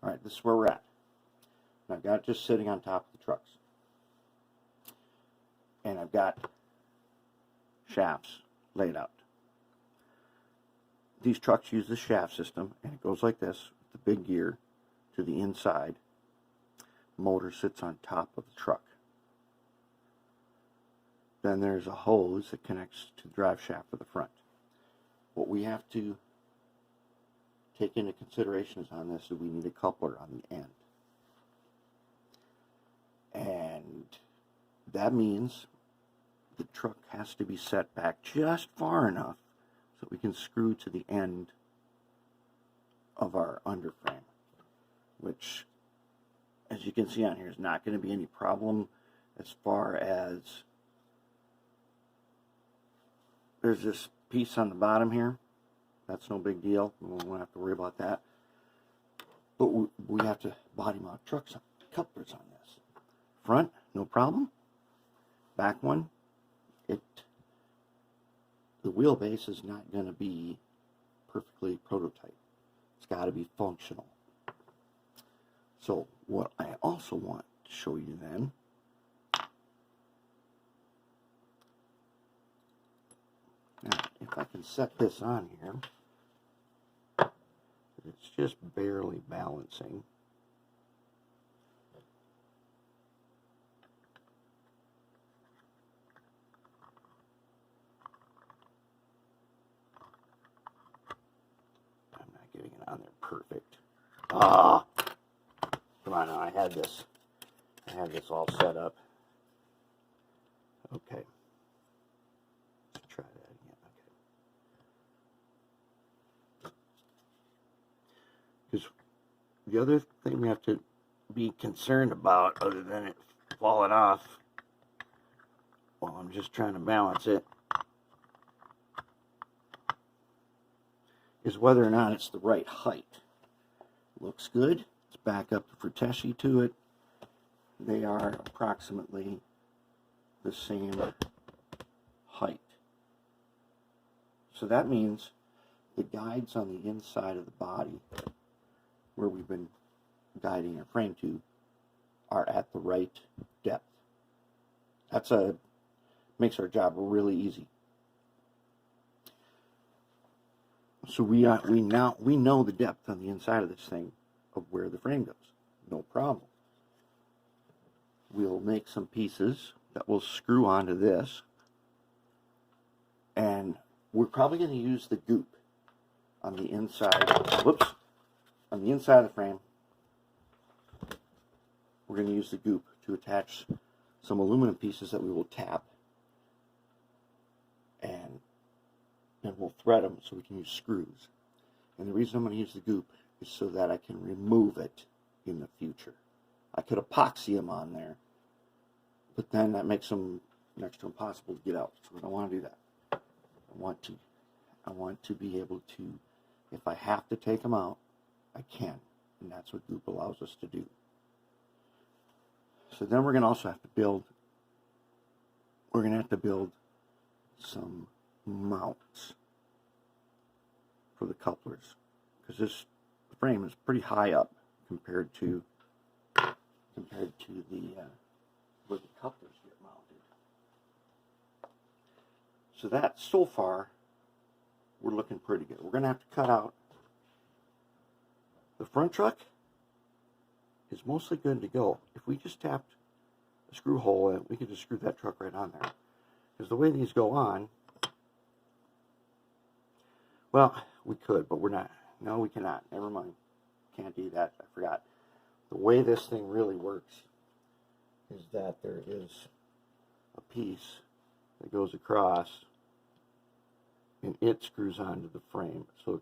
Alright, this is where we're at. And I've got it just sitting on top of the trucks. And I've got shafts laid out. These trucks use the shaft system, and it goes like this, with the big gear to the inside. The motor sits on top of the truck. Then there's a hose that connects to the drive shaft for the front. What we have to take into consideration is on this is we need a coupler on the end. And that means the truck has to be set back just far enough so we can screw to the end of our underframe, which, as you can see on here, is not going to be any problem as far as there's this piece on the bottom here. That's no big deal. We won't have to worry about that. But we have to body mount trucks couplers on this. Front, no problem. Back one, the wheelbase is not going to be perfectly prototype. It's got to be functional. So what I also want to show you then now, if I can set this on here, it's just barely balancing. I'm not getting it on there perfect. Ah, come on now, I had this all set up. Okay. Let's try that again. Okay. Because the other thing we have to be concerned about, other than it falling off while I'm just trying to balance it, is whether or not it's the right height. Looks good. Let's back up the Fruteschi to it. They are approximately the same height. So that means the guides on the inside of the body, where we've been guiding our frame to, are at the right depth. That's makes our job really easy. So we know the depth on the inside of this thing of where the frame goes. No problem. We'll make some pieces that will screw onto this, and we're probably going to use the goop on the inside. Whoops. On the inside of the frame, we're going to use the goop to attach some aluminum pieces that we will tap, and then we'll thread them so we can use screws. And the reason I'm going to use the goop is so that I can remove it in the future. I could epoxy them on there, but then that makes them next to impossible to get out. So I don't want to do that. I want to be able to, if I have to take them out, I can, and that's what goop allows us to do. So then we're going to also have to build, some mounts for the couplers, because this frame is pretty high up compared to the where the couplers get mounted. So that, so far, we're looking pretty good. We're going to have to cut out the front truck. Is mostly good to go. If we just tapped a screw hole in, we could just screw that truck right on there. Because the way these go on, well, we could, but we're not. No, we cannot. Never mind. Can't do that. I forgot. The way this thing really works is that there is a piece that goes across, and it screws onto the frame, so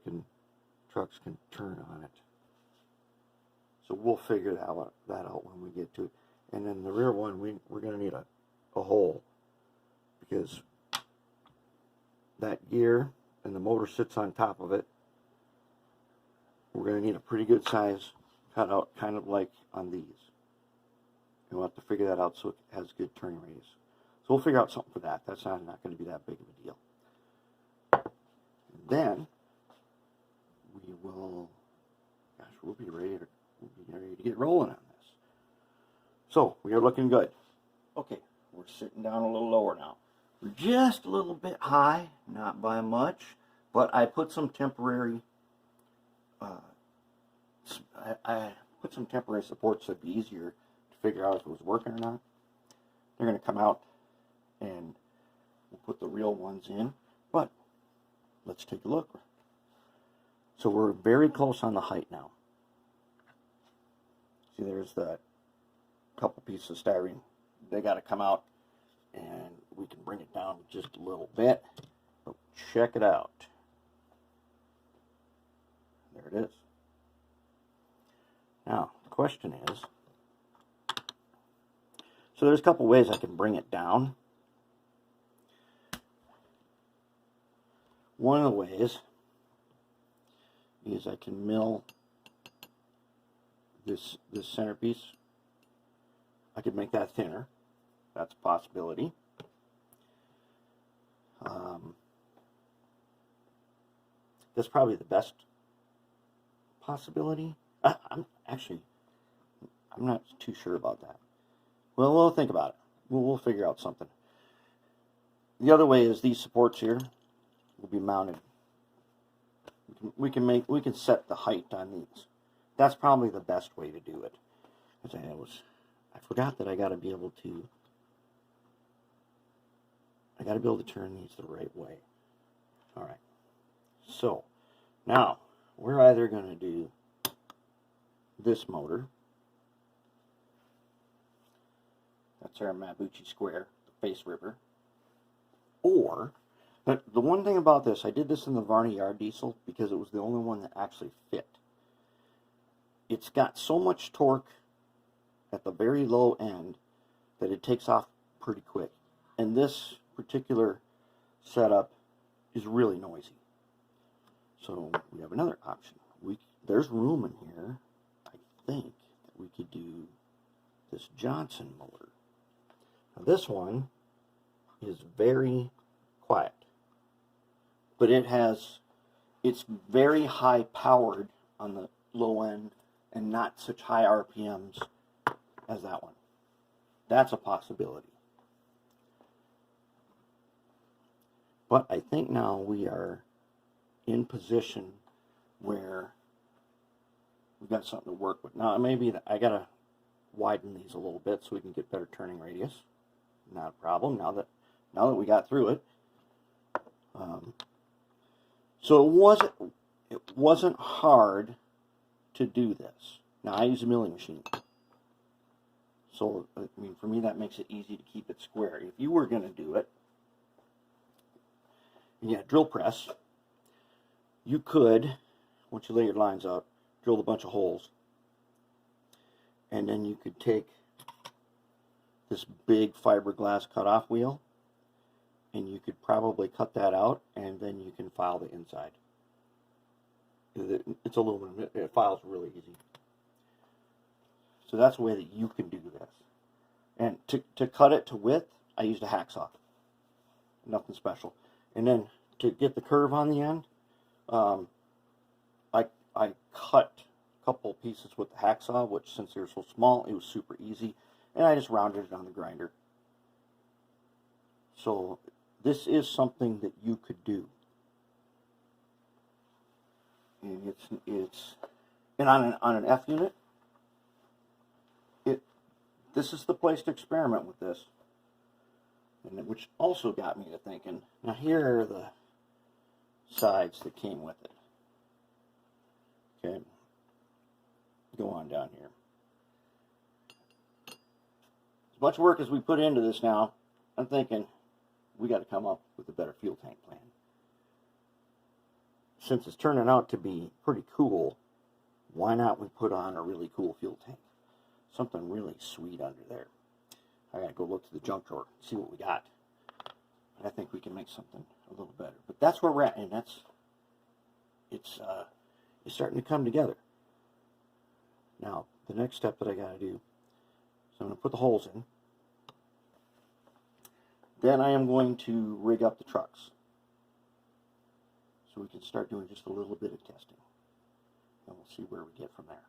trucks can turn on it. So we'll figure that out when we get to it. And then the rear one, we're going to need a hole, because that gear and the motor sits on top of it. We're going to need a pretty good size cutout, kind of like on these. And we'll have to figure that out so it has good turning radius. So we'll figure out something for that. That's not going to be that big of a deal. And then we will, gosh, we'll be ready get rolling on this. So we are looking good. Okay, we're sitting down a little lower now. We're just a little bit high, not by much, but I put some temporary I put some temporary supports so it'd be easier to figure out if it was working or not. They're going to come out and we'll put the real ones in, but let's take a look. So we're very close on the height now. See, there's that couple pieces of styrene. They got to come out, and we can bring it down just a little bit. But check it out. There it is. Now, the question is, so there's a couple ways I can bring it down. One of the ways is I can mill this centerpiece. I could make that thinner. That's a possibility. That's probably the best possibility. I'm not too sure about that. Well, we'll think about it. We'll figure out something. The other way is these supports here will be mounted. We can set the height on these. That's probably the best way to do it. Because I forgot that I got to be able to turn these the right way. All right. So now we're either going to do this motor. That's our Mabuchi square, the face ripper. Or, the one thing about this, I did this in the Varney Yard diesel because it was the only one that actually fit. It's got so much torque at the very low end that it takes off pretty quick. And this particular setup is really noisy. So we have another option. There's room in here, I think, that we could do this Johnson motor. Now this one is very quiet, but it's very high powered on the low end and not such high RPMs as that one. That's a possibility. But I think now we are in position where we've got something to work with. Now maybe I gotta widen these a little bit so we can get better turning radius. Not a problem now that we got through it. So it wasn't hard to do this. Now I use a milling machine. So I mean, for me that makes it easy to keep it square. If you were going to do it, drill press, you could, once you lay your lines out, drill a bunch of holes. And then you could take this big fiberglass cutoff wheel and you could probably cut that out, and then you can file the inside. It's aluminum. It files really easy. So that's a way that you can do this. And to cut it to width, I used a hacksaw. Nothing special. And then to get the curve on the end, I cut a couple pieces with the hacksaw, which since they were so small, it was super easy. And I just rounded it on the grinder. So this is something that you could do. And and on an F unit, this is the place to experiment with this. And which also got me to thinking, now here are the sides that came with it. Okay. Go on down here. As much work as we put into this now, I'm thinking we got to come up with a better fuel tank plan. Since it's turning out to be pretty cool, why not we put on a really cool fuel tank? Something really sweet under there. I gotta go look to the junk drawer, see what we got. I think we can make something a little better. But that's where we're at, and it's starting to come together. Now, the next step that I gotta do is I'm gonna put the holes in. Then I am going to rig up the trucks. So we can start doing just a little bit of testing. And we'll see where we get from there.